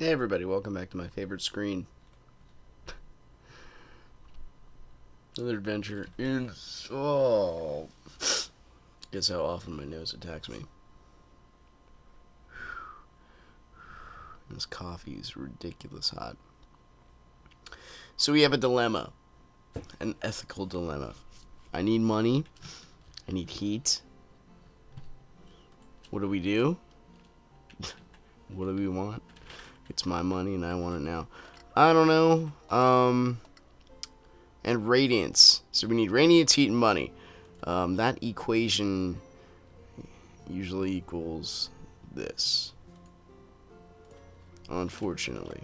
Hey everybody, welcome back to my favorite screen. Another adventure in... Oh... Guess how often my nose attacks me. This coffee is ridiculous hot. So we have a dilemma. An ethical dilemma. I need money. I need heat. What do we do? What do we want? It's my money and I want it now. I don't know. And radiance. So we need radiance, heat, and money. That equation usually equals this. Unfortunately.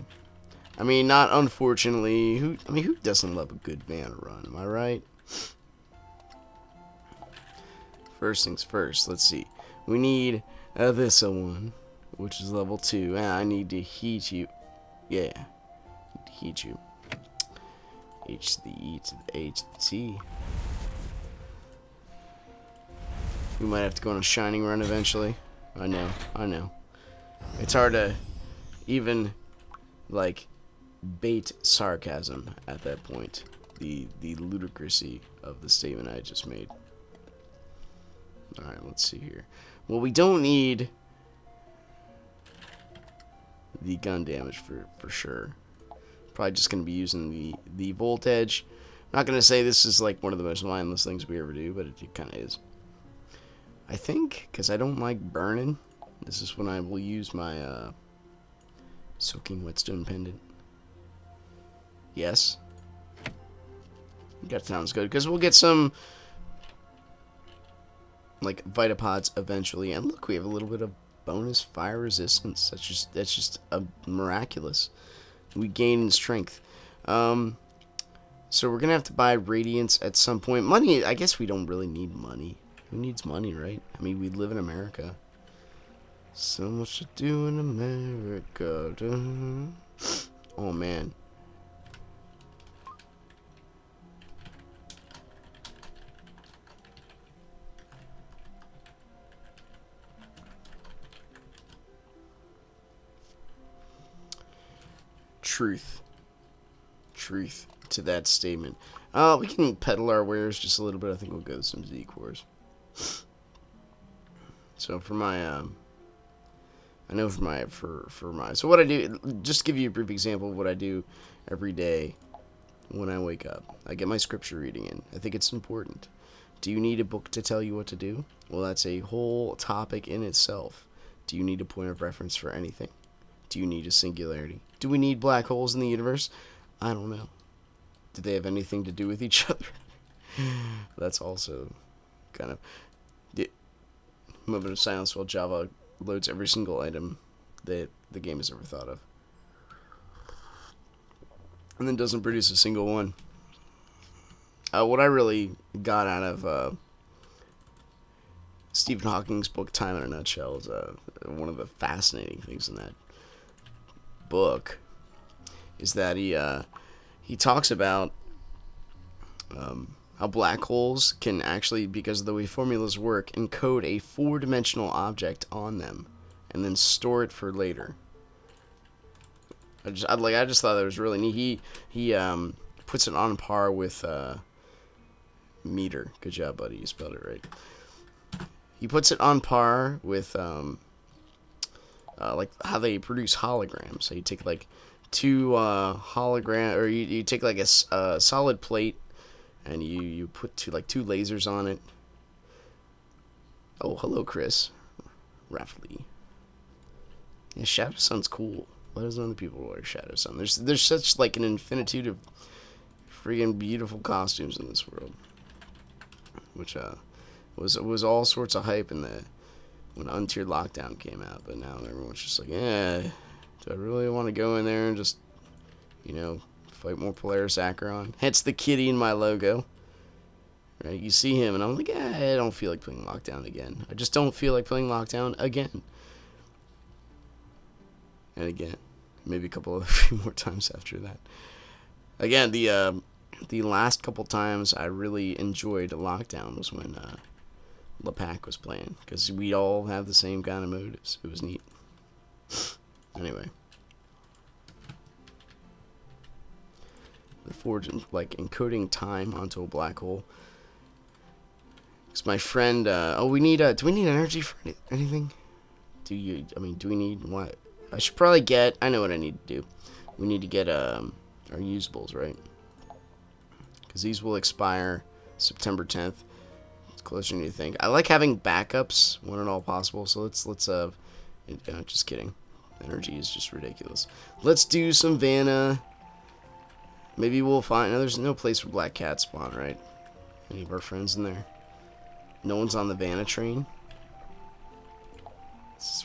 I mean, not unfortunately. Who doesn't love a good mana run? Am I right? First things first. Let's see. We need this one, which is level 2. I need to heat you. Yeah. Need to heat you. H to the E to the A to the T. We might have to go on a shining run eventually. I know. It's hard to even, like, bait sarcasm at that point. The ludicrousy of the statement I just made. Alright, let's see here. Well, we don't need the gun damage for sure. Probably just going to be using the voltage. I'm not going to say this is like one of the most mindless things we ever do, but it kind of is. I think, because I don't like burning, this is when I will use my soaking whetstone pendant. Yes. That sounds good, because we'll get some like Vitapods eventually. And look, we have a little bit of bonus fire resistance. That's just miraculous. We gain in strength. So we're gonna have to buy radiance at some point. Money, I guess we don't really need money. Who needs money, right? I mean, we live in America. So much to do in America. Oh man. Truth to that statement. We can peddle our wares just a little bit. I think we'll go with some Z cores. So for my so what I do, just to give you a brief example of what I do every day when I wake up. I get my scripture reading in. I think it's important. Do you need a book to tell you what to do? Well, that's a whole topic in itself. Do you need a point of reference for anything? Do you need a singularity? Do we need black holes in the universe? I don't know. Do they have anything to do with each other? That's also kind of the moment of silence while Java loads every single item that the game has ever thought of. And then doesn't produce a single one. What I really got out of Stephen Hawking's book Time in a Nutshell is one of the fascinating things in that book is that he talks about how black holes can actually, because of the way formulas work, encode a 4-dimensional object on them and then store it for later. I just thought that was really neat. He puts it on par with meter. Good job, buddy. You spelled it right. He puts it on par with like how they produce holograms. So you take like two hologram, or you take like a solid plate, and you put two lasers on it. Oh, hello, Chris Raffley. Yeah, Shadow Sun's cool. Why doesn't other people wear Shadow Sun? There's such like an infinitude of freaking beautiful costumes in this world, which was all sorts of hype in when Untiered Lockdown came out. But now everyone's just like, yeah, do I really want to go in there and just, fight more Polaris Acheron? Hence the kitty in my logo. Right? You see him, and I'm like, I don't feel like playing Lockdown again. I just don't feel like playing Lockdown again. And again. Maybe a couple of few more times after that. Again, the last couple times I really enjoyed Lockdown was when LePac was playing, because we all have the same kind of motives. It was neat. Anyway. forward to like encoding time onto a black hole. Because my friend, oh, we need, do we need energy for anything? Do we need what? I should probably get, I know what I need to do. We need to get, our usables, right? Because these will expire September 10th. It's closer than you think. I like having backups when at all possible, so let's just kidding. Energy is just ridiculous. Let's do some Vanna. Maybe we'll find, no, there's no place for black cats spawn, right? Any of our friends in there? No one's on the Vanna train?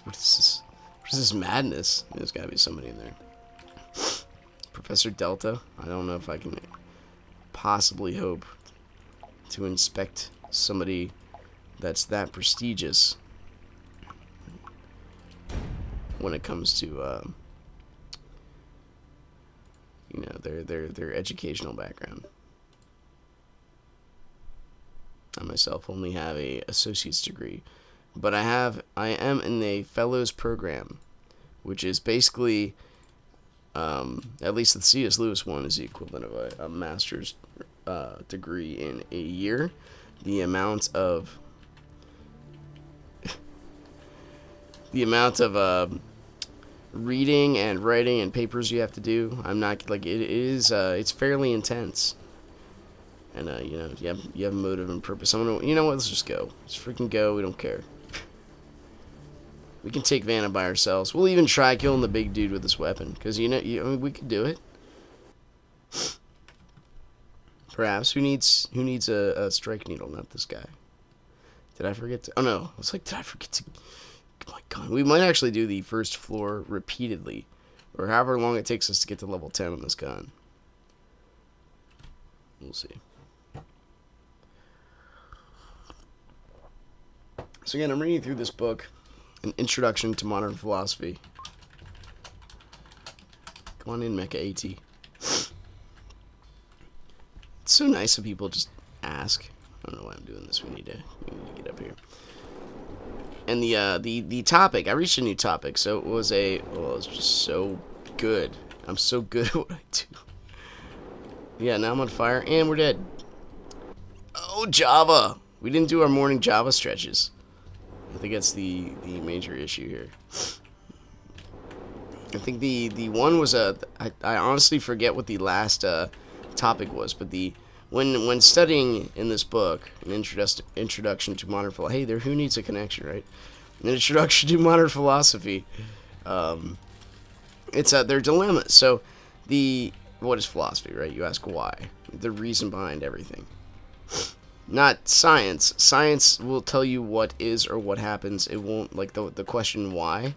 What is this madness? There's gotta be somebody in there. Professor Delta? I don't know if I can possibly hope to inspect somebody that's that prestigious when it comes to you know, their educational background. I myself only have a associate's degree, but I am in a fellows program, which is basically at least the C.S. Lewis one is the equivalent of a master's degree in a year. The amount of reading and writing and papers you have to do, I'm not like it is. It's fairly intense, and you know, you have motive and purpose. You know what? Let's just go. Let's freaking go. We don't care. We can take Vanna by ourselves. We'll even try killing the big dude with this weapon, because I mean, we could do it. Perhaps. Who needs a strike needle? Not this guy. Did I forget to? Oh no! I was like, did I forget to? Oh my god! We might actually do the first floor repeatedly, or however long it takes us to get to level 10 on this gun. We'll see. So again, I'm reading through this book. An Introduction to Modern Philosophy. Come on in, Mecha AT. It's so nice when people just ask. I don't know why I'm doing this. We need to get up here. And the topic, I reached a new topic, so it was just so good. I'm so good at what I do. Yeah, now I'm on fire, and we're dead. Oh, Java! We didn't do our morning Java stretches. I think that's the major issue here. I think the one was I honestly forget what the last topic was, but when studying in this book, an introduction to modern philosophy. Hey there, who needs a connection, right? An introduction to modern philosophy. It's their dilemma. So what is philosophy, right? You ask why, the reason behind everything. Not science. Science will tell you what is or what happens. It won't, like, the question why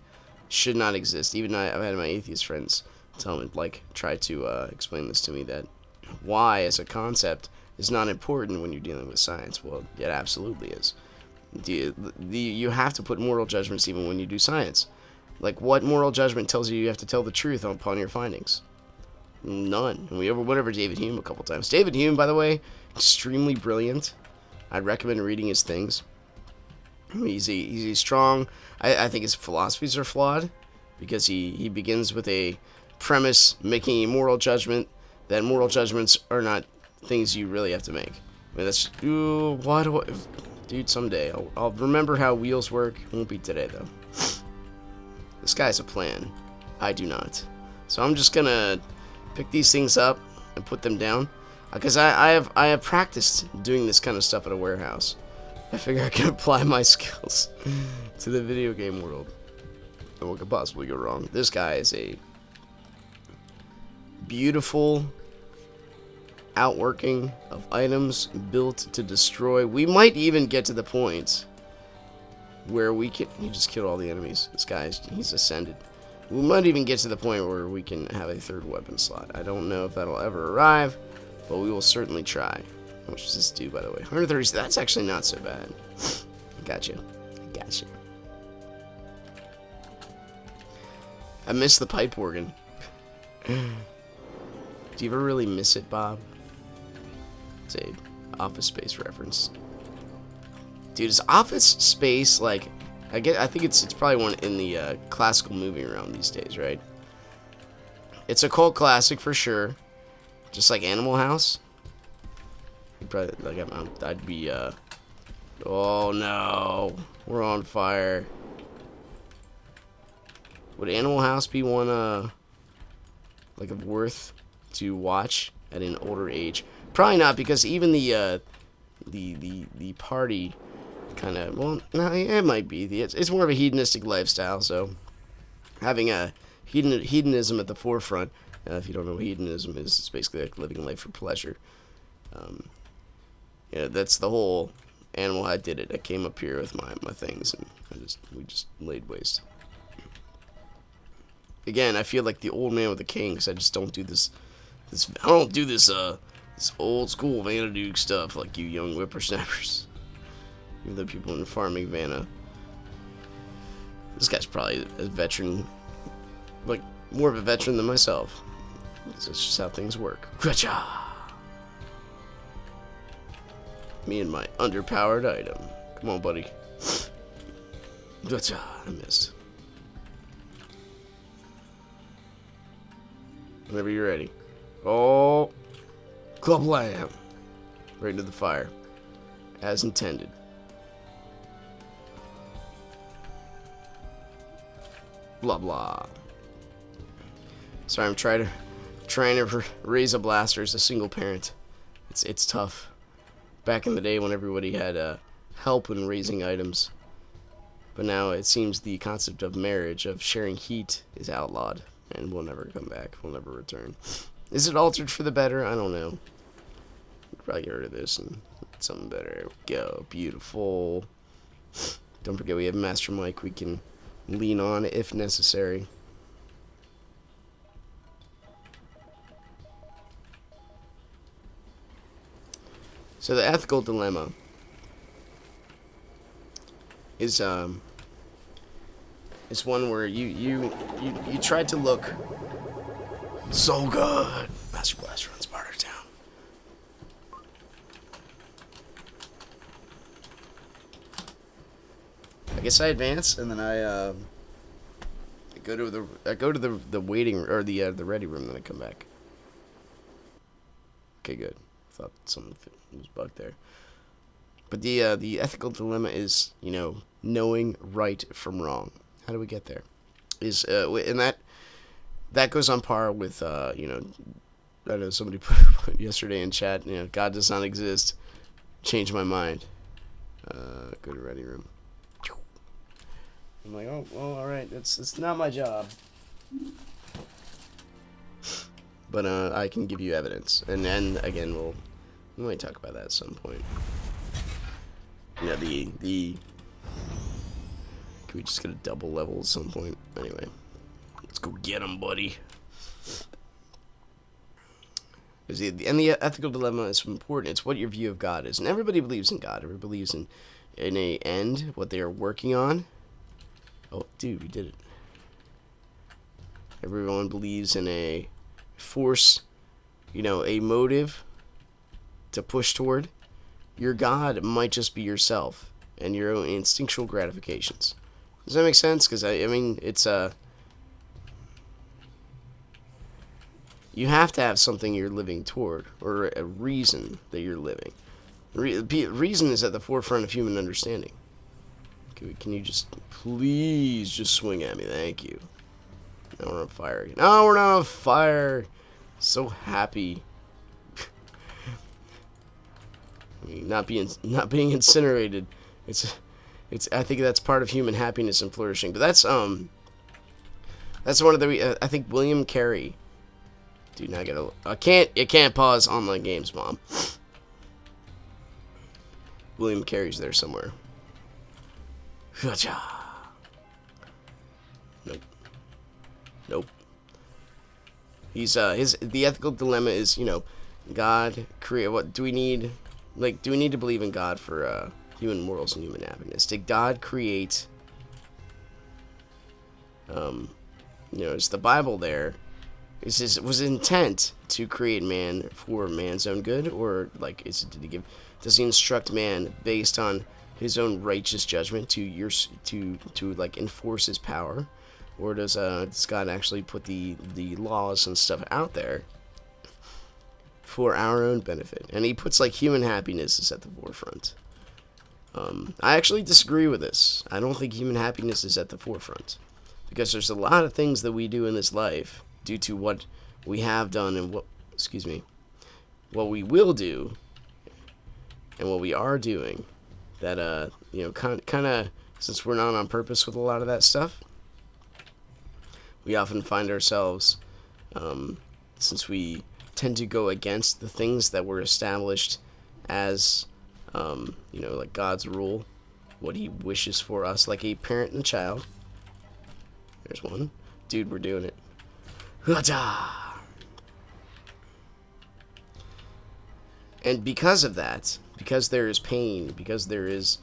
should not exist. Even I've had my atheist friends tell me, like, try to explain this to me, that why as a concept is not important when you're dealing with science. Well, it absolutely is. You have to put moral judgments even when you do science. Like, what moral judgment tells you have to tell the truth upon your findings? None. And we went over David Hume a couple times. David Hume, by the way, extremely brilliant. I'd recommend reading his things. He's strong. I think his philosophies are flawed, because he begins with a premise making a moral judgment that moral judgments are not things you really have to make. I mean, that's dude, someday I'll remember how wheels work. It won't be today though. This guy has a plan. I do not. So I'm just gonna pick these things up and put them down. Because I have practiced doing this kind of stuff at a warehouse. I figure I can apply my skills to the video game world. And what could possibly go wrong? This guy is a beautiful outworking of items built to destroy. We might even get to the point where we can... He just killed all the enemies. This guy, he's ascended. We might even get to the point where we can have a third weapon slot. I don't know if that'll ever arrive, but we will certainly try. How much does this do, by the way? 130, that's actually not so bad. Gotcha. Gotcha. I miss the pipe organ. Do you ever really miss it, Bob? It's a Office Space reference. Dude, is Office Space, like... I think it's probably one in the classical movie realm these days, right? It's a cult classic for sure. Just like Animal House. You'd probably like I'd be oh no, we're on fire. Would Animal House be one like of worth to watch at an older age? Probably not, because even the party kind of, well, no, it might be. It's more of a hedonistic lifestyle, so having a hedonism at the forefront. If you don't know what hedonism is, it's basically like living life for pleasure. That's the whole animal. I did it. I came up here with my things, and we just laid waste. Again, I feel like the old man with the cane, because I just don't do this. I don't do this old school Vanna stuff like you young whippersnappers. Even though people in farming Vanna. This guy's probably a veteran, like more of a veteran than myself. That's just how things work. Gotcha! Me and my underpowered item. Come on, buddy. Gotcha! I missed. Whenever you're ready. Oh! Club lamb! Right into the fire. As intended. Blah blah. Sorry, I'm trying to raise a blaster as a single parent. It's tough. Back in the day when everybody had help in raising items, but now it seems the concept of marriage, of sharing heat, is outlawed, and will never come back. Will never return. Is it altered for the better? I don't know. You've probably heard of this and something better. There we go. Beautiful. Don't forget we have Master Mike we can lean on if necessary. So the ethical dilemma is one where you tried to look so good. Master Blaster runs Sparta Town. I guess I advance and then I go to the waiting or the ready room, then I come back. Okay, good. Thought something was bugged there. But the ethical dilemma is, knowing right from wrong. How do we get there? And that goes on par with I know somebody put yesterday in chat, God does not exist. Change my mind. Go to ready room. I'm like, oh, well, all right. It's not my job. But I can give you evidence, and then again we might talk about that at some point. The can we just get a double level at some point? Anyway, let's go get him, buddy. And the ethical dilemma is important. It's what your view of God is, and everybody believes in God. Everybody believes in a end, what they are working on. Oh, dude, we did it. Everyone believes in a force, a motive to push toward. Your God might just be yourself and your own instinctual gratifications. Does that make sense? Because I mean, it's you have to have something you're living toward, or a reason that you're living. Reason is at the forefront of human understanding. Can you just please just swing at me? Thank you. Now we're on fire again. No, we're not on fire. So happy. I mean, not being incinerated. It's. I think that's part of human happiness and flourishing. But that's one of the. I think William Carey. Dude, now I can't pause online games, Mom. William Carey's there somewhere. Gotcha. Nope. He's the ethical dilemma is, God create what do we need? Like, do we need to believe in God for human morals and human happiness? Did God create is the Bible there? Was intent to create man for man's own good, or does he instruct man based on his own righteous judgment to enforce his power, or does God actually put the laws and stuff out there for our own benefit. And he puts like human happiness is at the forefront. I actually disagree with this. I don't think human happiness is at the forefront. Because there's a lot of things that we do in this life due to what we have done and what we will do and what we are doing that, kind of, since we're not on purpose with a lot of that stuff, we often find ourselves, since we tend to go against the things that were established as, like God's rule, what he wishes for us, like a parent and a child. There's one. Dude, we're doing it. And because of that, because there is pain, because there is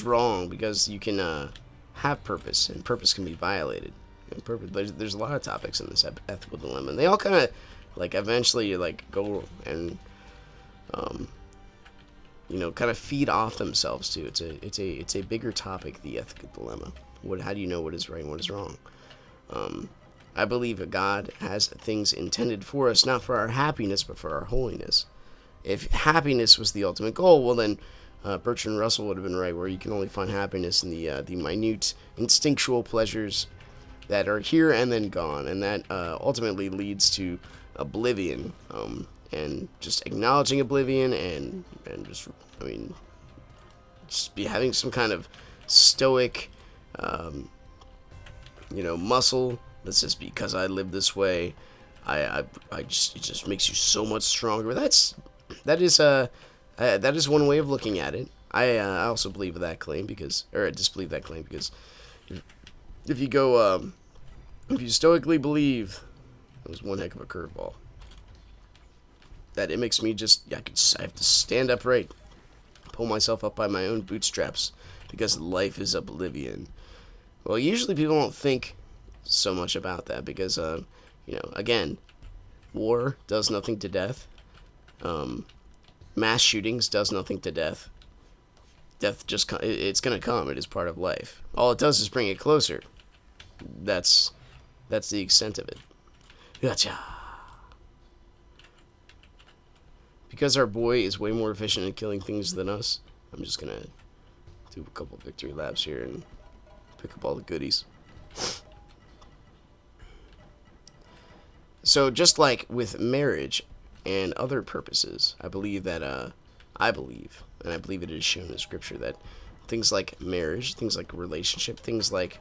wrong, because you can have purpose, and purpose can be violated. There's a lot of topics in this ethical dilemma, and they all kind of like eventually like go and kind of feed off themselves too. It's a bigger topic, the ethical dilemma. How do you know what is right and what is wrong? I believe that God has things intended for us, not for our happiness, but for our holiness. If happiness was the ultimate goal, well then Bertrand Russell would have been right, where you can only find happiness in the minute, instinctual pleasures that are here and then gone, and that ultimately leads to oblivion, and just acknowledging oblivion, and just be having some kind of stoic, muscle that's just because I live this way. It just makes you so much stronger. That is one way of looking at it. I also believe that claim I disbelieve that claim because if you go, if you stoically believe, it was one heck of a curveball. That it makes me I have to stand upright, pull myself up by my own bootstraps because life is oblivion. Well, usually people don't think so much about that because, again, war does nothing to death. Mass shootings does nothing to death. Death it's going to come. It is part of life. All it does is bring it closer. That's the extent of it. Gotcha. Because our boy is way more efficient at killing things than us, I'm just going to do a couple victory laps here and pick up all the goodies. So just like with marriage and other purposes, I believe and I believe it is shown in Scripture that things like marriage, things like relationship, things like,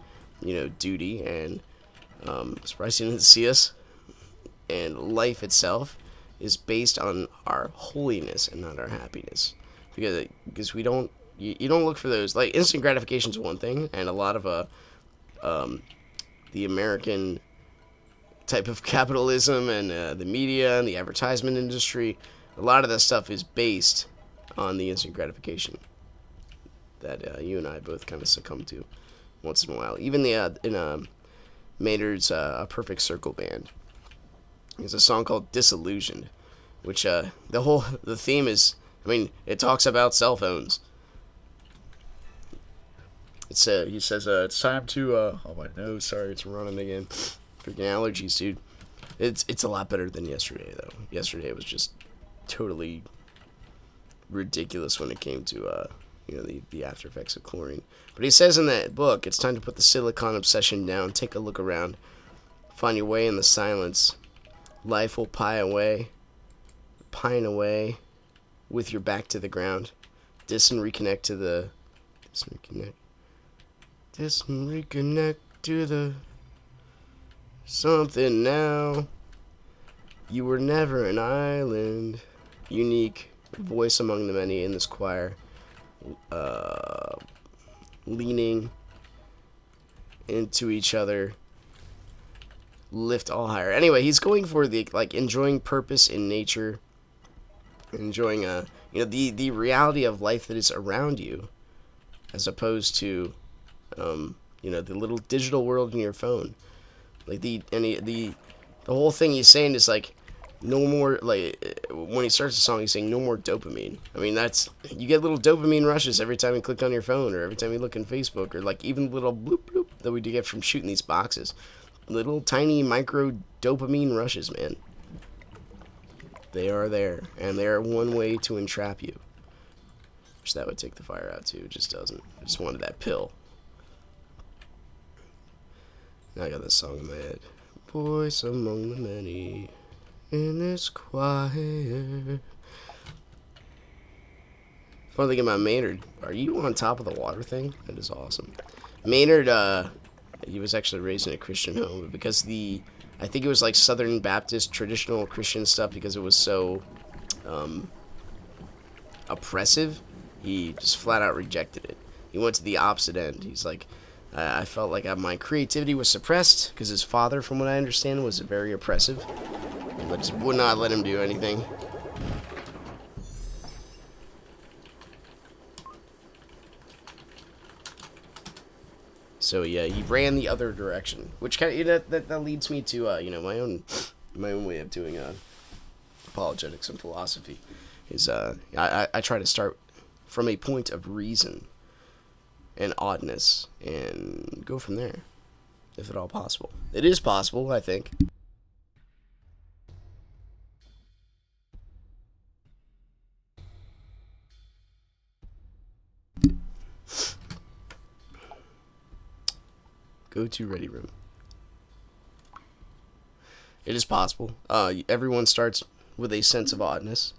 duty and, surprised you didn't see us, and life itself is based on our holiness and not our happiness. Because we don't, you don't look for those, like instant gratification is one thing, and a lot of the American type of capitalism and the media and the advertisement industry, a lot of that stuff is based on the instant gratification that you and I both kind of succumb to once in a while. Even in Maynard's A Perfect Circle band, there's a song called Disillusioned, which the theme is, it talks about cell phones. He says, it's time to, oh my nose, sorry, it's running again. Freaking allergies, dude. It's a lot better than yesterday, though. Yesterday was just totally ridiculous when it came to, the after effects of chlorine. But he says in that book, it's time to put the silicon obsession down, take a look around, find your way in the silence. Life will pine away with your back to the ground. Reconnect to the something now. You were never an island. Unique voice among the many in this choir. Leaning into each other. Lift all higher. Anyway, he's going for the enjoying purpose in nature, enjoying the reality of life that is around you, as opposed to the little digital world in your phone. Like the whole thing he's saying is like no more, like when he starts the song he's saying no more dopamine. That's, you get little dopamine rushes every time you click on your phone or every time you look on Facebook, or like even little bloop bloop that we do get from shooting these boxes. Little tiny micro dopamine rushes, man. They are there, and they are one way to entrap you. Wish that would take the fire out too. It just doesn't. I just wanted that pill. Now I got this song in my head. Voice among the many in this choir. Fun thing about Maynard. Are you on top of the water thing? That is awesome. Maynard, he was actually raised in a Christian home, but because I think it was like Southern Baptist traditional Christian stuff, because it was so oppressive, he just flat out rejected it. He went to the opposite end. He's like, I felt like my creativity was suppressed because his father, from what I understand, was very oppressive, and just would not let him do anything. So yeah, he ran the other direction, which kind of that leads me to my own way of doing apologetics and philosophy. Is I try to start from a point of reason and oddness and go from there, if at all possible. It is possible, I think. Go to ready room. It is possible. Everyone starts with a sense of oddness.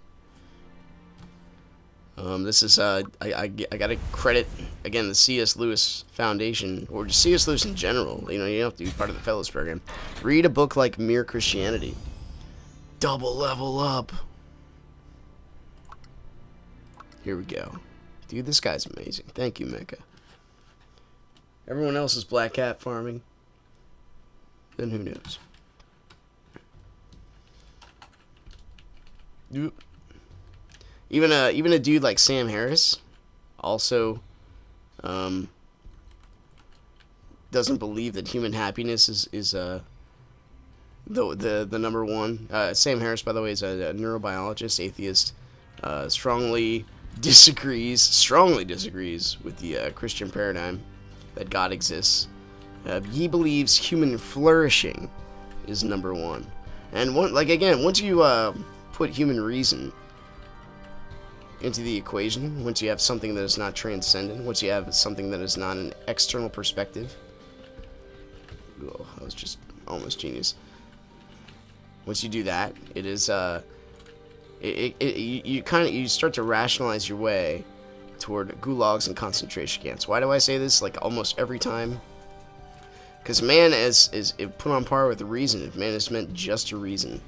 This is I gotta credit again the C.S. Lewis Foundation, or just C.S. Lewis in general. You don't have to be part of the Fellows program. Read a book like Mere Christianity. Double level up. Here we go. Dude, this guy's amazing. Thank you, Mecca. Everyone else is black cat farming. Then who knows? Even a dude like Sam Harris also doesn't believe that human happiness is the number one. Sam Harris, by the way, is a neurobiologist, atheist. Strongly disagrees with the Christian paradigm that God exists. He believes human flourishing is number one. And once you put human reason into the equation, once you have something that is not transcendent, once you have something that is not an external perspective, oh, that was just almost genius. Once you do that, it is you start to rationalize your way toward gulags and concentration camps. Why do I say this like almost every time? Because man is put on par with reason. If man is meant just to reason,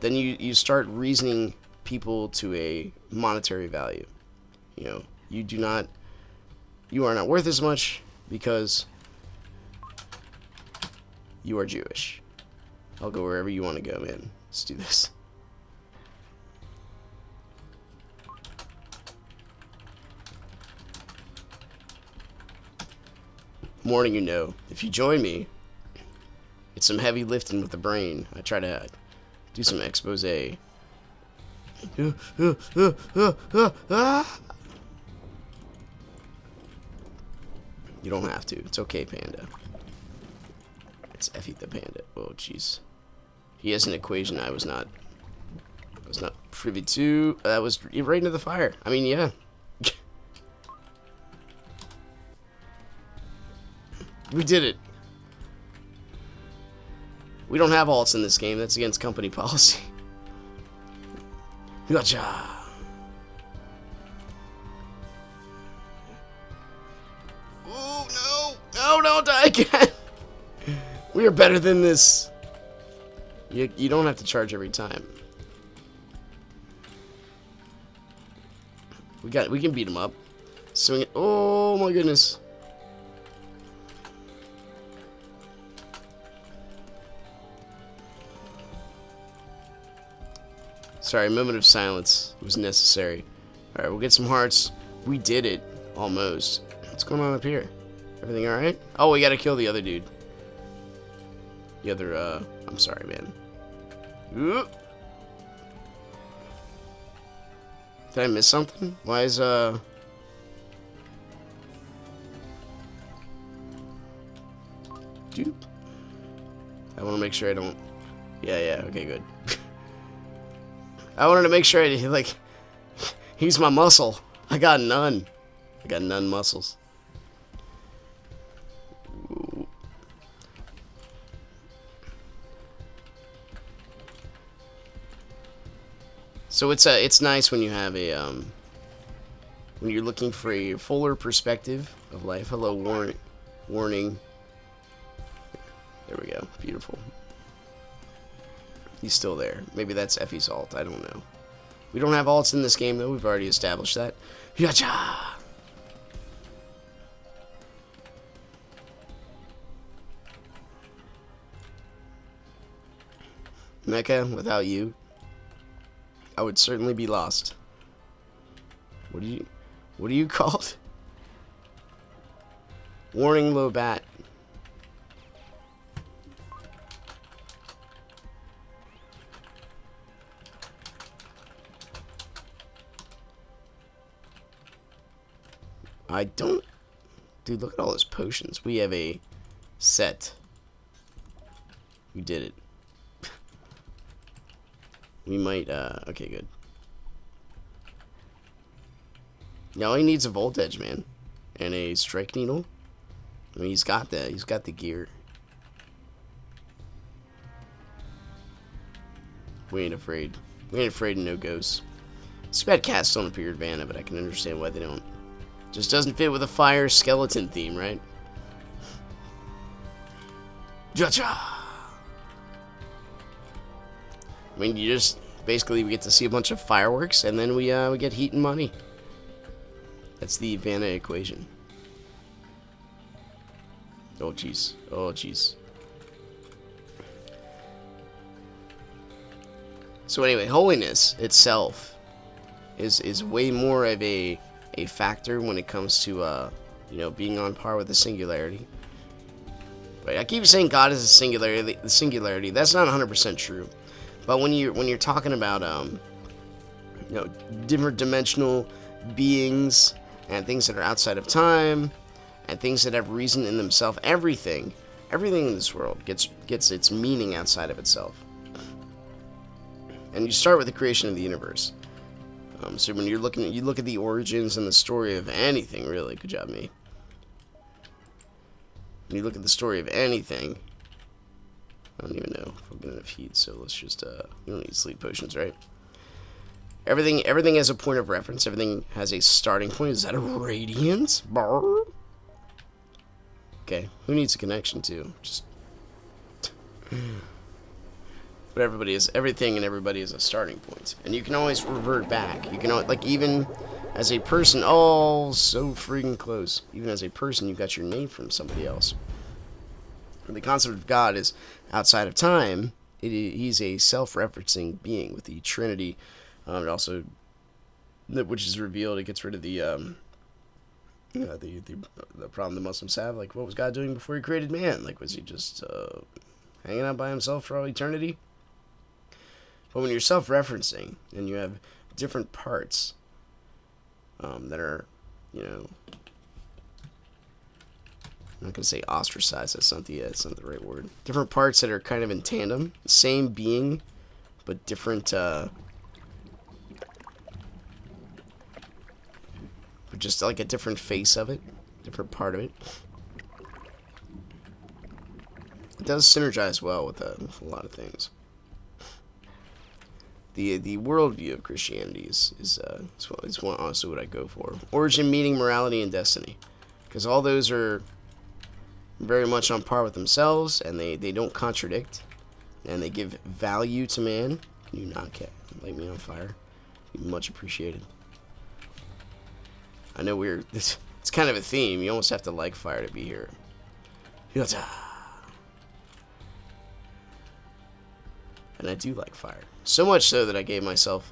then you start reasoning people to a monetary value. You are not worth as much because you are Jewish. I'll go wherever you want to go, man. Let's do this. Warning, if you join me, it's some heavy lifting with the brain. I try to do some expose. You don't have to. It's okay, Panda. It's Effie the Panda. Oh, jeez. He has an equation I was not privy to. That was right into the fire. I mean, yeah. We did it. We don't have alts in this game. That's against company policy. Gotcha. Oh, no. No, don't die again. We are better than this. You don't have to charge every time. We can beat him up. Swing it. Oh, my goodness. Sorry, a moment of silence was necessary. Alright, we'll get some hearts. We did it. Almost. What's going on up here? Everything alright? Oh, we gotta kill the other dude. The other, I'm sorry, man. Ooh. Did I miss something? Why is, Dude. I want to make sure I don't... Yeah, okay, good. I wanted to make sure I, like, he's my muscle. I got none. I got none muscles. Ooh. So it's nice when you have a, when you're looking for a fuller perspective of life. Hello, warning. There we go. Beautiful. He's still there. Maybe that's Effie's alt. I don't know. We don't have alts in this game, though. We've already established that. Yacha! Mecha, without you, I would certainly be lost. What are you called? Warning, low bat. I don't... Dude, look at all those potions. We have a set. We did it. We might, okay, good. Now all he needs a Volt Edge, man. And a Strike Needle. I mean, he's got the gear. We ain't afraid. We ain't afraid of no ghosts. Sped casts don't appear advantage, but I can understand why they don't. Just doesn't fit with a fire skeleton theme, right? Cha-cha! I mean, you just basically we get to see a bunch of fireworks, and then we get heat and money. That's the Vanna equation. Oh jeez. Oh jeez. So anyway, holiness itself is way more of a factor when it comes to you know, being on par with the singularity. Right? I keep saying God is a singularity. The singularity. That's not 100% true. But when you're talking about you know, different dimensional beings and things that are outside of time and things that have reason in themselves, everything in this world gets its meaning outside of itself. And you start with the creation of the universe. So when you look at the origins and the story of anything, really, good job, me. When you look at the story of anything, I don't even know if we're getting enough heat, so let's just, we don't need sleep potions, right? Everything has a point of reference. Everything has a starting point. Is that a radiance? Brr? Okay, who needs a connection to? Just... But everything and everybody is a starting point. And you can always revert back. You can, like, even as a person, oh, so freaking close. Even as a person, you got your name from somebody else. And the concept of God is outside of time. He's a self-referencing being with the Trinity. It also, which is revealed, it gets rid of the, you know, the problem the Muslims have. Like, what was God doing before he created man? Like, was he just hanging out by himself for all eternity? But when you're self-referencing and you have different parts that are, you know, I'm not gonna say ostracized. That's not the right word. Different parts that are kind of in tandem, same being, but different. But just like a different face of it, different part of it. It does synergize well with a lot of things. The worldview of Christianity is honestly what I go for. Origin, meaning, morality, and destiny. Because all those are very much on par with themselves, and they don't contradict, and they give value to man. Can you not light me on fire? Much appreciated. I know it's kind of a theme. You almost have to like fire to be here. And I do like fire. So much so that I gave myself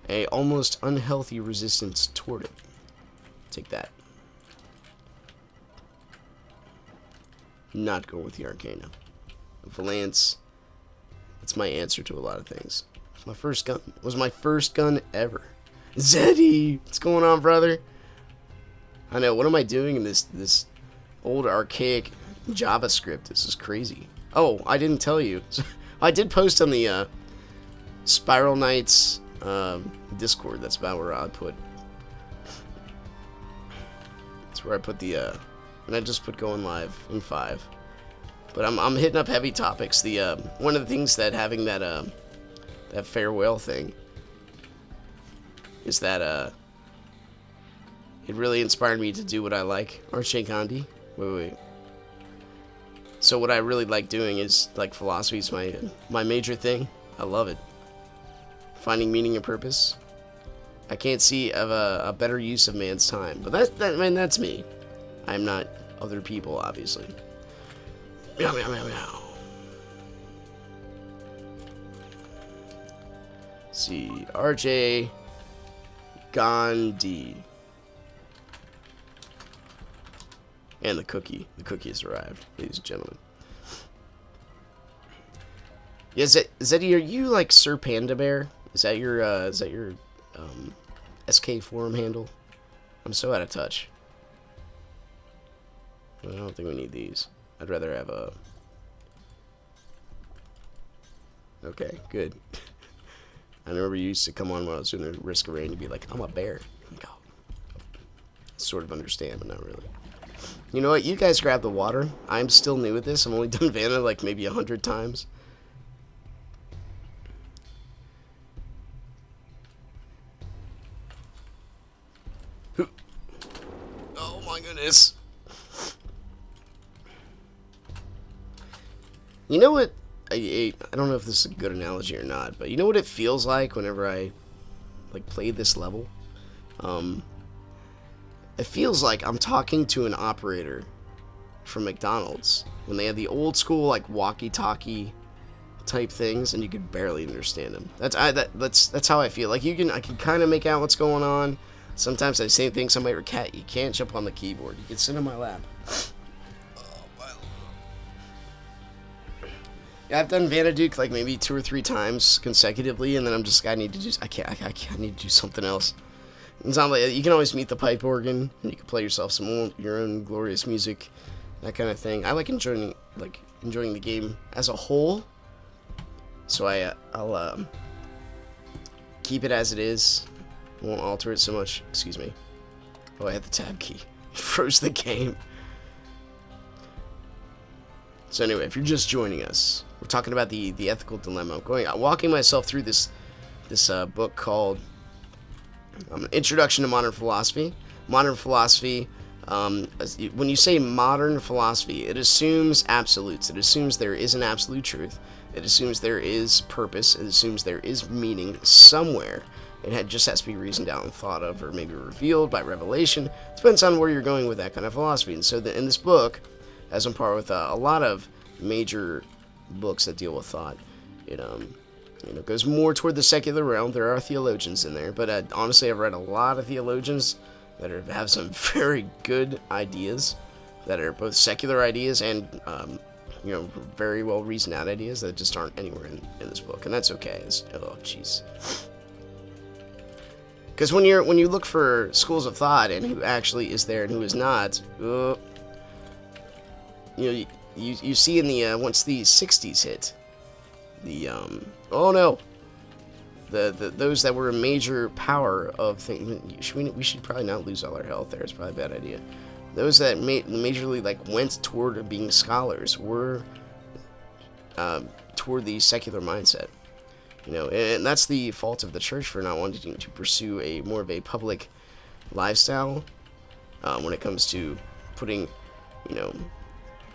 a almost unhealthy resistance toward it. Take that. Not going with the Arcana. Valance, that's my answer to a lot of things. My first gun. It was my first gun ever. Zeddy! What's going on, brother? I know, what am I doing in this old archaic JavaScript? This is crazy. Oh, I didn't tell you. I did post on the Spiral Knights Discord. That's about where I'd put. That's where I put the. And I just put going live in 5. But I'm hitting up heavy topics. The one of the things that having that that farewell thing is that it really inspired me to do what I like. Arche Gandhi. Wait. So what I really like doing is, like, philosophy is my major thing. I love it. Finding meaning and purpose. I can't see a better use of man's time. But that's me. I'm not other people, obviously. Meow, meow, meow, meow. Let's see. RJ Gandhi. And the cookie. The cookie has arrived, ladies and gentlemen. Yeah, Zeddy, are you like Sir Panda Bear? Is that your SK forum handle? I'm so out of touch. I don't think we need these. I'd rather have a... Okay, good. I remember you used to come on when I was doing the Risk of Rain to be like, I'm a bear. I'm like, oh. Sort of understand, but not really. You know what? You guys grab the water. I'm still new at this. I've only done Vanna like maybe 100 times. Oh my goodness. You know what? I don't know if this is a good analogy or not, but you know what it feels like whenever I like play this level? It feels like I'm talking to an operator from McDonald's when they had the old school like walkie-talkie type things and you could barely understand them. That's how I feel. Like I can kind of make out what's going on. Sometimes I say things on my cat. You can't jump on the keyboard. You can sit on my lap. Yeah, I've done Vanaduke like maybe 2 or 3 times consecutively, and then I'm just I need to do something else. It's not like you can always meet the pipe organ, and you can play yourself some your own glorious music, that kind of thing. I like enjoying the game as a whole, so I'll keep it as it is. Won't alter it so much. Excuse me. Oh, I had the tab key. It froze the game. So anyway, if you're just joining us, we're talking about the ethical dilemma. I'm walking myself through this book called Introduction to Modern Philosophy. Modern philosophy, when you say modern philosophy, it assumes absolutes. It assumes there is an absolute truth. It assumes there is purpose. It assumes there is meaning somewhere. It just has to be reasoned out and thought of, or maybe revealed by revelation. It depends on where you're going with that kind of philosophy. And so in this book, as on par with a lot of major books that deal with thought, it goes more toward the secular realm. There are theologians in there, but honestly, I've read a lot of theologians that have some very good ideas that are both secular ideas and very well reasoned out ideas that just aren't anywhere in this book, and that's okay. Oh, jeez. Because when you look for schools of thought and who actually is there and who is not, you see in the once the 60s hit, the those that were a major power of things. We should probably not lose all our health there. It's probably a bad idea. Those that majorly went toward being scholars were toward the secular mindset. And that's the fault of the church for not wanting to pursue more of a public lifestyle when it comes to putting,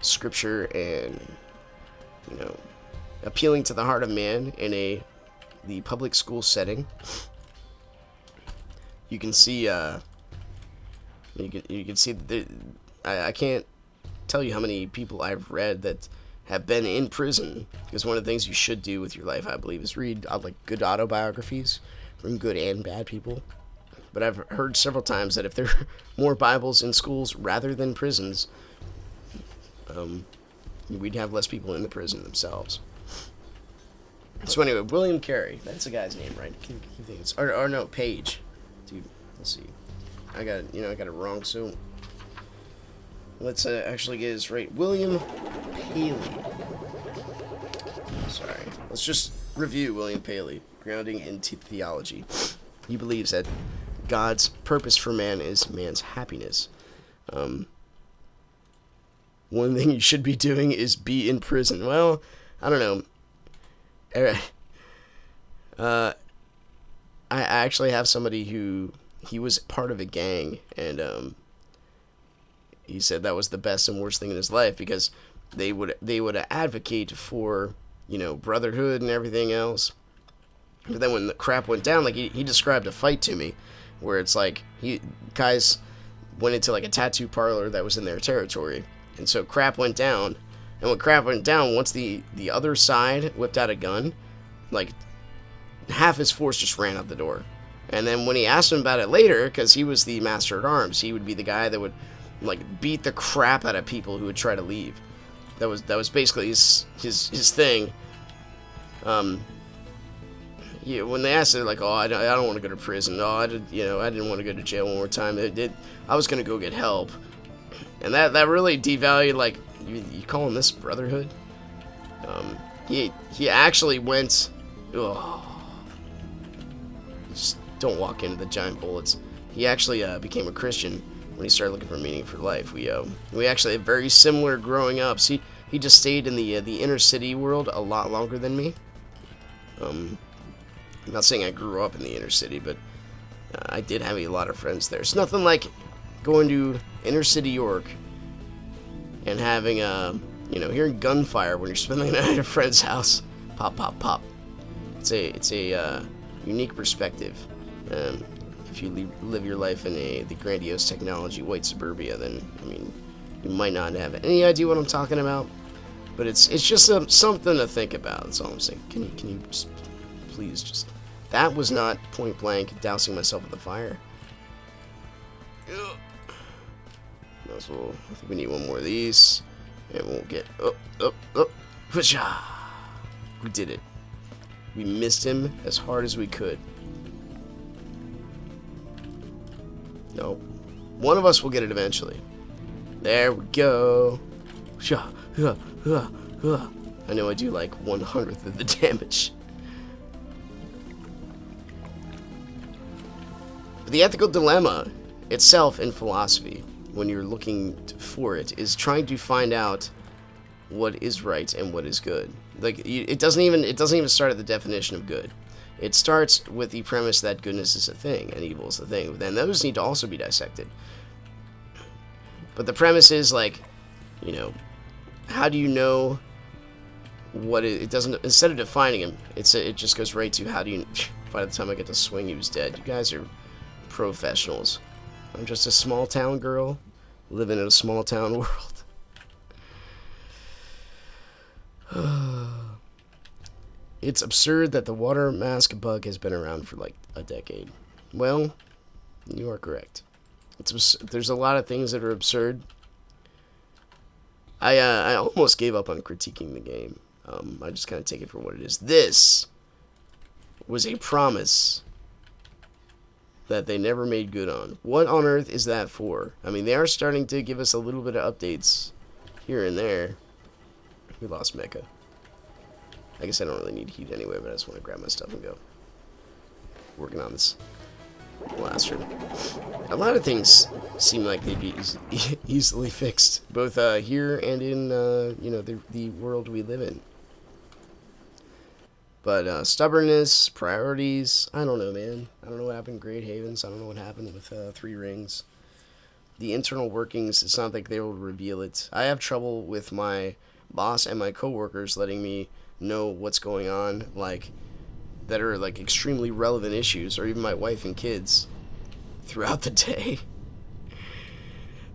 scripture and, appealing to the heart of man in the public school setting. You can see, you can see that I can't tell you how many people I've read that have been in prison, because one of the things you should do with your life, I believe, is read good autobiographies from good and bad people. But I've heard several times that if there are more Bibles in schools rather than prisons, we'd have less people in the prison themselves. So anyway, William Carey, that's the guy's name, right? Keep thinking or no, Page. Dude, let's see. I got it wrong, so let's actually get this right. William Paley. Sorry. Let's just Review, William Paley, grounding in theology. He believes that God's purpose for man is man's happiness. One thing you should be doing is be in prison. Well, I don't know. I actually have somebody who he was part of a gang, and he said that was the best and worst thing in his life because they would advocate for brotherhood and everything else. But then when the crap went down, like he described a fight to me, where it's like guys went into like a tattoo parlor that was in their territory, and so crap went down. And when crap went down, once the other side whipped out a gun, like half his force just ran out the door. And then when he asked him about it later, because he was the master at arms, he would be the guy that would like beat the crap out of people who would try to leave. That was basically his thing. Yeah, when they asked, they're like, "Oh, I don't want to go to prison. Oh, I didn't want to go to jail one more time. I was gonna go get help." And that really devalued, like, you calling this brotherhood? He actually went. Oh, just don't walk into the giant bullets. He actually became a Christian when he started looking for meaning for life. We actually have very similar growing up. See, he just stayed in the inner city world a lot longer than me. I'm not saying I grew up in the inner city, but I did have a lot of friends there. It's nothing like going to inner city York and having hearing gunfire when you're spending the night at a friend's house. Pop, pop, pop. It's a unique perspective. If you live your life in the grandiose technology white suburbia, then you might not have any idea what I'm talking about. But it's just something to think about. That's all I'm saying. Can you just please just. That was not point blank dousing myself with the fire. I think we need one more of these. And we'll get up. Whoosha! We did it. We missed him as hard as we could. No. One of us will get it eventually. There we go. I know I do like 1/100th of the damage. The ethical dilemma itself in philosophy, when you're looking for it, is trying to find out what is right and what is good. Like it doesn't even start at the definition of good. It starts with the premise that goodness is a thing and evil is a thing. Then those need to also be dissected. But the premise is like, how do you know what it doesn't? Instead of defining him, it just goes right to how do you? By the time I get to swing, he was dead. You guys are professionals. I'm just a small town girl living in a small town world. It's absurd that the water mask bug has been around for like a decade. Well, you are correct. There's a lot of things that are absurd. I almost gave up on critiquing the game. I just kind of take it for what it is. This was a promise that they never made good on. What on earth is that for? They are starting to give us a little bit of updates here and there. We lost Mecha. I guess I don't really need heat anyway, but I just want to grab my stuff and go. Working on this blaster. A lot of things seem like they'd be easily fixed, both here and in the world we live in. But stubbornness, priorities, I don't know, man. I don't know what happened in Great Havens. I don't know what happened with Three Rings. The internal workings, it's not like they will reveal it. I have trouble with my boss and my coworkers letting me know what's going on, like, that are, like, extremely relevant issues, or even my wife and kids throughout the day.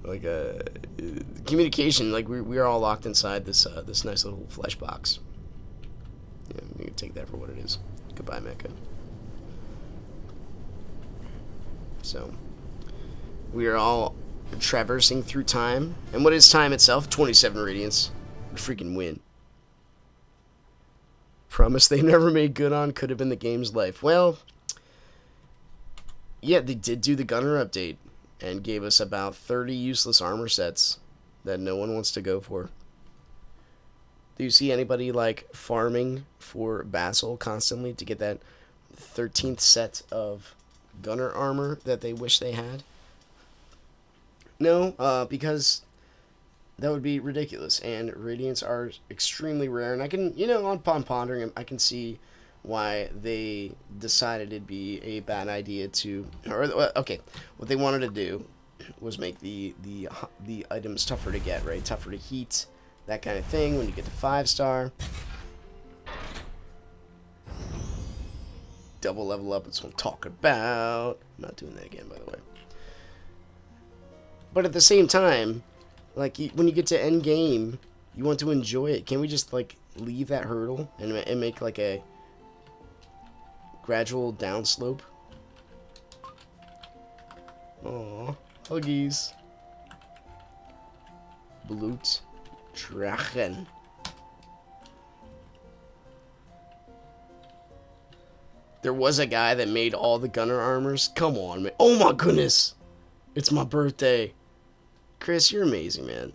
Like, communication, like, we are all locked inside this nice little flesh box. Yeah, you can take that for what it is. Goodbye, Mecha. So, we are all traversing through time. And what is time itself? 27 radiance. We freaking win. Promise they never made good on could have been the game's life. Well, yeah, they did do the Gunner update and gave us about 30 useless armor sets that no one wants to go for. Do you see anybody like farming for Basil constantly to get that 13th set of gunner armor that they wish they had? No, because that would be ridiculous, and radiants are extremely rare, and I can, upon pondering, I can see why they decided it'd be a bad idea to, okay, what they wanted to do was make the items tougher to get, right? Tougher to heat, that kind of thing. When you get to 5-star, double level up. That's what I'm talking about. I'm not doing that again, by the way. But at the same time, like when you get to end game, you want to enjoy it. Can't we just like leave that hurdle and make like a gradual downslope? Aww, huggies. Blut Drachen. There was a guy that made all the gunner armors. Come on, man. Oh my goodness. It's my birthday. Chris, you're amazing, man.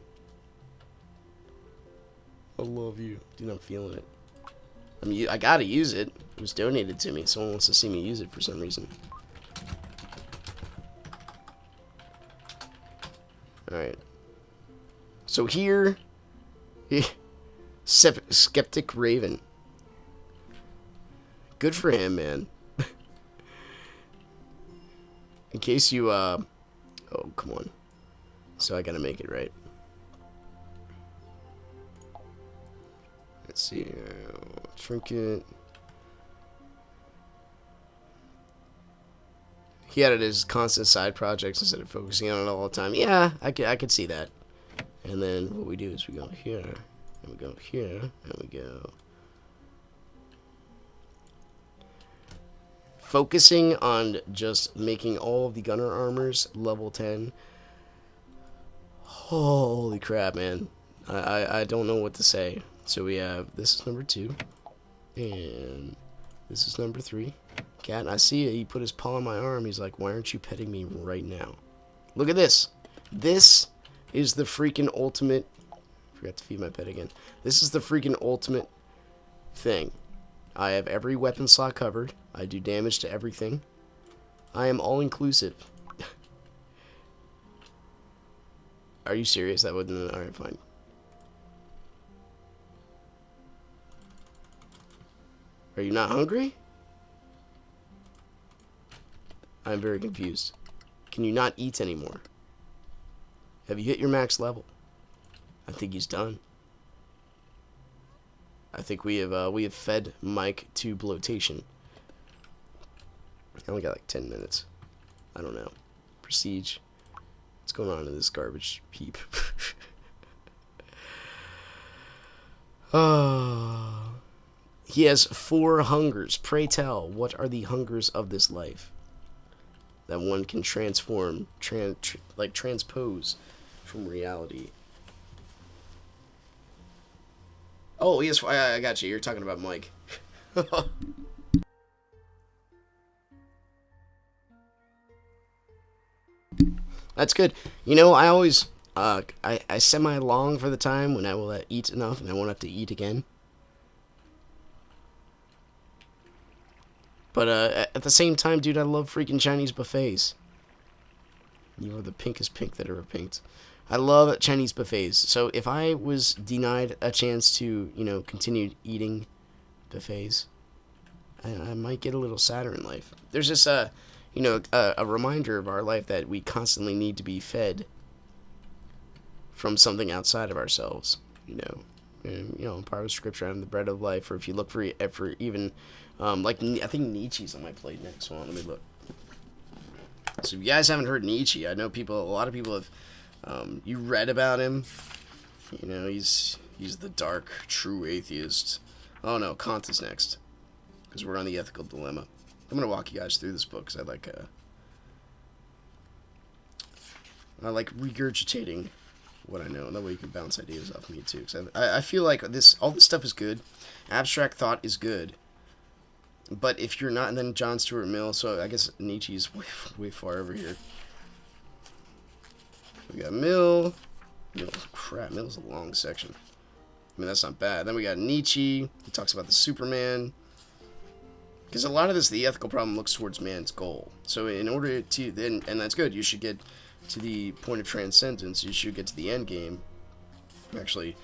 I love you. Dude, I'm feeling it. I gotta use it. It was donated to me. Someone wants to see me use it for some reason. Alright. So here... Skeptic Raven. Good for him, man. In case you, oh, come on. So I gotta make it right. Let's see here. Trinket. He had it as constant side projects instead of focusing on it all the time. Yeah, I could see that. And then what we do is we go here, and we go here, and we go... Focusing on just making all of the gunner armors level 10. Holy crap, man. I don't know what to say. So we have, this is number 2. And this is number 3. Cat, I see it. He put his paw on my arm. He's like, why aren't you petting me right now? Look at this. This is the freaking ultimate... Forgot to feed my pet again. This is the freaking ultimate thing. I have every weapon slot covered. I do damage to everything. I am all-inclusive. Are you serious? That wouldn't... Alright, fine. Are you not hungry? I'm very confused. Can you not eat anymore? Have you hit your max level? I think he's done. I think we have fed Mike to bloatation. I only got like 10 minutes. I don't know. Prestige. What's going on in this garbage heap? He has 4 hungers. Pray tell, what are the hungers of this life that one can transform, transpose from reality? Oh, yes, I got you. You're talking about Mike. That's good. You know, I always, I semi-long for the time when I will eat enough and I won't have to eat again. But at the same time, dude, I love freaking Chinese buffets. You are the pinkest pink that ever pinked. I love Chinese buffets. So if I was denied a chance to, continue eating buffets, I might get a little sadder in life. There's this, a reminder of our life that we constantly need to be fed from something outside of ourselves. Part of scripture, I'm the bread of life. Or if you look for even, I think Nietzsche's on my plate next. Hold on, let me look. So if you guys haven't heard Nietzsche, I know a lot of people have. You read about him. He's the dark, true atheist. Oh no, Kant is next, because we're on the ethical dilemma. I'm gonna walk you guys through this book because I like regurgitating what I know, and that way you can bounce ideas off me too. Because I feel like all this stuff is good. Abstract thought is good, but if you're not, and then John Stuart Mill. So I guess Nietzsche's way far over here. We got Mill. Crap, Mill's a long section. mean, that's not bad. Then we got Nietzsche. He talks about the Superman. Because a lot of this, the ethical problem looks towards man's goal. So in order to, then, and that's good, you should get to the point of transcendence. You should get to the end game. Actually,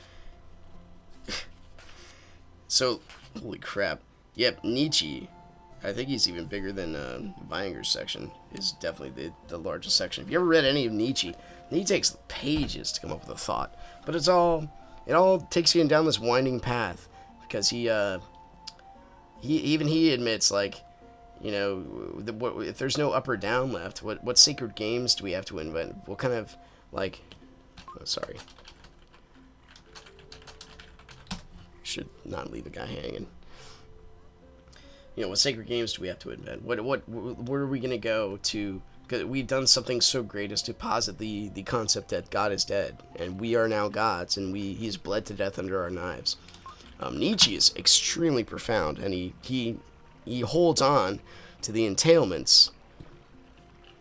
so, holy crap. Yep, Nietzsche, I think he's even bigger than Weinger's section, is definitely the largest section. If you ever read any of Nietzsche, he takes pages to come up with a thought. But it all takes you down this winding path. Because he admits, like, you know, if there's no up or down left, what sacred games do we have to invent? What kind of, like, oh, sorry. Should not leave a guy hanging. You know, what sacred games do we have to invent? Where are we going to go to? Because we've done something so great as to posit the concept that God is dead, and we are now gods, and he's bled to death under our knives. Nietzsche is extremely profound, and he holds on to the entailments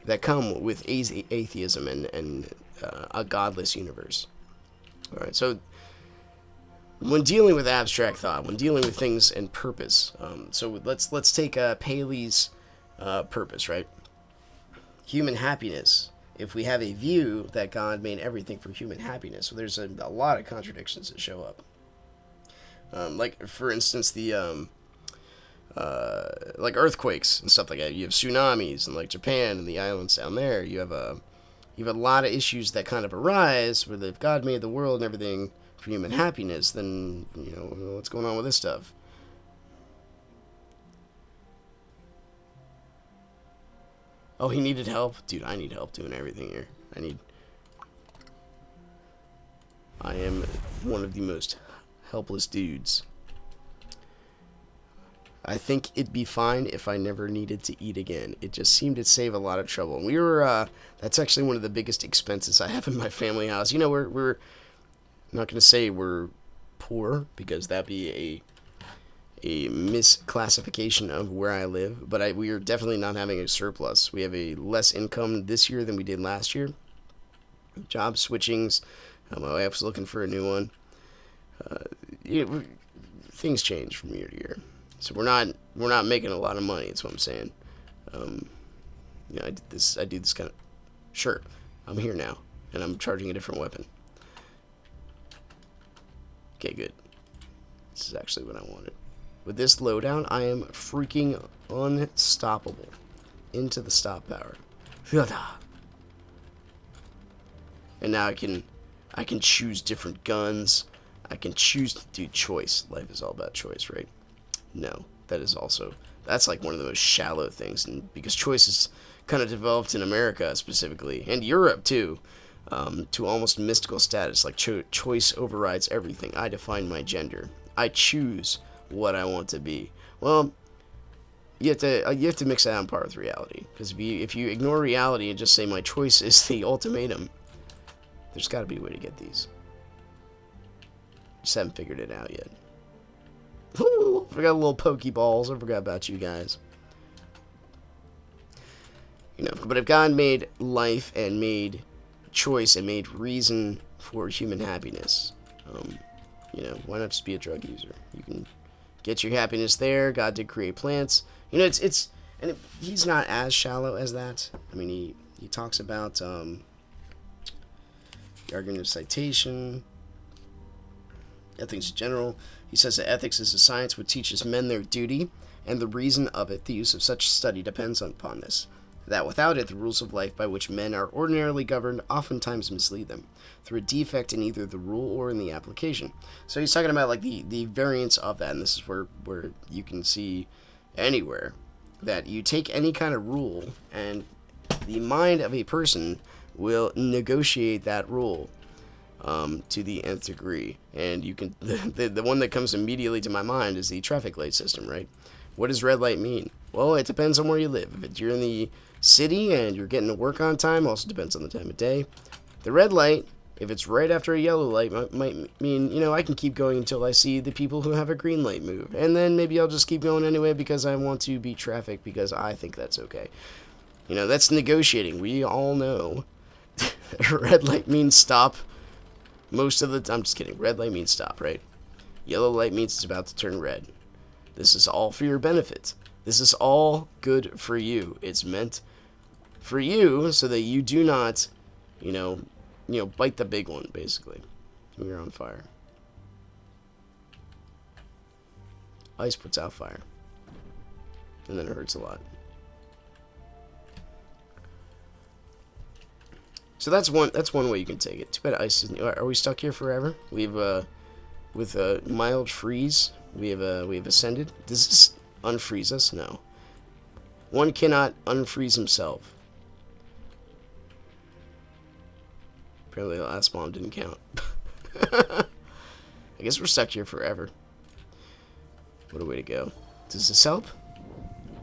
that come with atheism and a godless universe. All right, so when dealing with abstract thought, when dealing with things and purpose, so let's take Paley's purpose, right? Human happiness. If we have a view that God made everything for human happiness, so there's a lot of contradictions that show up. Like, for instance, the like earthquakes and stuff like that. You have tsunamis and like Japan and the islands down there. You have a lot of issues that kind of arise where if God made the world and everything for human happiness, then, you know, what's going on with this stuff? Oh, he needed help? Dude, I need help doing everything here. I am one of the most helpless dudes. I think it'd be fine if I never needed to eat again. It just seemed to save a lot of trouble. And we were, that's actually one of the biggest expenses I have in my family house. You know, we're not going to say we're poor, because that'd be a misclassification of where I live, but we are definitely not having a surplus. We have a less income this year than we did last year. Job switchings. My wife's looking for a new one. Things change from year to year, so we're not making a lot of money. That's what I'm saying. You know, I do this kind of. Sure, I'm here now, and I'm charging a different weapon. Okay, good. This is actually what I wanted. With this lowdown, I am freaking unstoppable. Into the stop power. And now I can choose different guns. I can choose to do choice. Life is all about choice, right? No, that's like one of the most shallow things, and because choice is kind of developed in America specifically, and Europe too, to almost mystical status. Like choice overrides everything. I define my gender. I choose what I want to be. Well, you have to mix that on par with reality, because if you ignore reality and just say my choice is the ultimatum, there's got to be a way to get these. Just haven't figured it out yet. Ooh, forgot little pokeballs. I forgot about you guys. You know, but if God made life and made choice and made reason for human happiness, you know, why not just be a drug user? You can get your happiness there. God did create plants. You know, he's not as shallow as that. I mean, he talks about the argument of citation, ethics in general. He says that ethics is a science which teaches men their duty, and the reason of it, the use of such study, depends upon this. That without it, the rules of life by which men are ordinarily governed oftentimes mislead them, through a defect in either the rule or in the application. So he's talking about like the variance of that, and this is where you can see anywhere that you take any kind of rule, and the mind of a person will negotiate that rule to the nth degree. And you can the one that comes immediately to my mind is the traffic light system, right? What does red light mean? Well, it depends on where you live. If you're in the city and you're getting to work on time, also depends on the time of day. The red light, if it's right after a yellow light, might mean, you know, I can keep going until I see the people who have a green light move. And then maybe I'll just keep going anyway because I want to beat traffic because I think that's okay. You know, that's negotiating. We all know red light means stop most of the time. I'm just kidding. Red light means stop, right? Yellow light means it's about to turn red. This is all for your benefit. This is all good for you. It's meant for you so that you do not, bite the big one, basically, when you're on fire. Ice puts out fire. And then it hurts a lot. So that's one way you can take it. Too bad ice isn't. Are we stuck here forever? We've with a mild freeze, we have ascended. Does this unfreeze us? No. One cannot unfreeze himself. Apparently the last bomb didn't count. I guess we're stuck here forever. What a way to go. Does this help?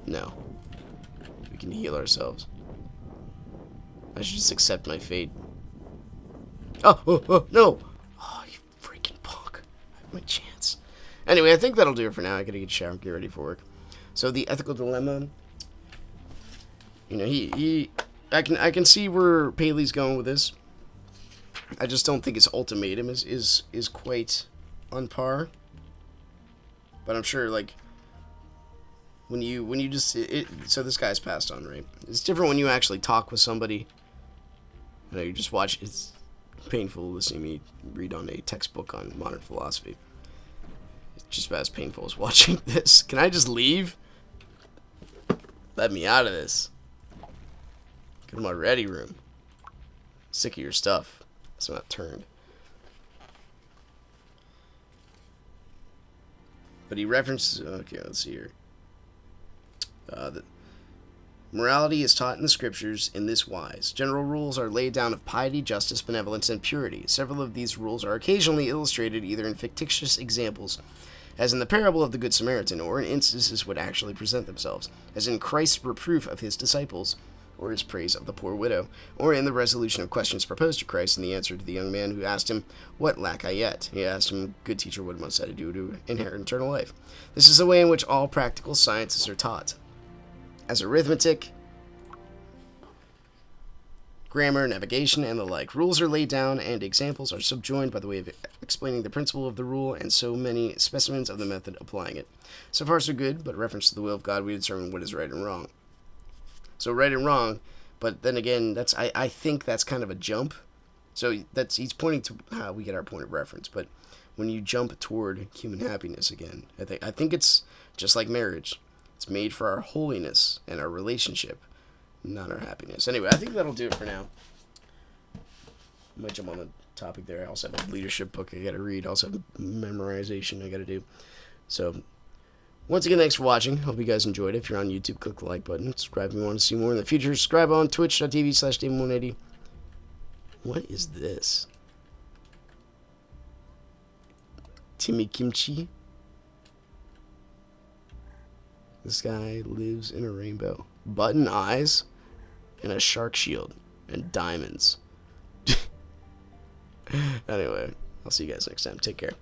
No. We can heal ourselves. I should just accept my fate. Oh, no! Oh, you freaking punk. I have my chance. Anyway, I think that'll do it for now. I gotta get a shower and get ready for work. So the ethical dilemma, I can see where Paley's going with this. I just don't think his ultimatum is quite on par. But I'm sure, like, when you just so this guy's passed on, right? It's different when you actually talk with somebody. You just watch. It's painful listening to me read on a textbook on modern philosophy. It's just about as painful as watching this. Can I just leave? Let me out of this. Go to my ready room. Sick of your stuff. So I'm not turned. But he references. Okay, let's see here. Morality is taught in the scriptures in this wise. General rules are laid down of piety, justice, benevolence, and purity. Several of these rules are occasionally illustrated either in fictitious examples, as in the parable of the Good Samaritan, or in instances would actually present themselves, as in Christ's reproof of his disciples, or his praise of the poor widow, or in the resolution of questions proposed to Christ in the answer to the young man who asked him, "What lack I yet?" He asked him, "Good teacher, what must I do to inherit eternal life?" This is the way in which all practical sciences are taught. As arithmetic, grammar, navigation, and the like. Rules are laid down, and examples are subjoined by the way of explaining the principle of the rule, and so many specimens of the method applying it. So far so good, but reference to the will of God, we determine what is right and wrong. So right and wrong, but then again, I think that's kind of a jump. So he's pointing to how we get our point of reference, but when you jump toward human happiness again, I think it's just like marriage. It's made for our holiness and our relationship, not our happiness. Anyway, I think that'll do it for now. I might jump on the topic there. I also have a leadership book I gotta read. I also have memorization I gotta do. So, once again, thanks for watching. Hope you guys enjoyed it. If you're on YouTube, click the like button. Subscribe if you want to see more in the future. Subscribe on twitch.tv/Damon180. What is this? Timmy Kimchi? This guy lives in a rainbow. Button eyes and a shark shield and diamonds. Anyway, I'll see you guys next time. Take care.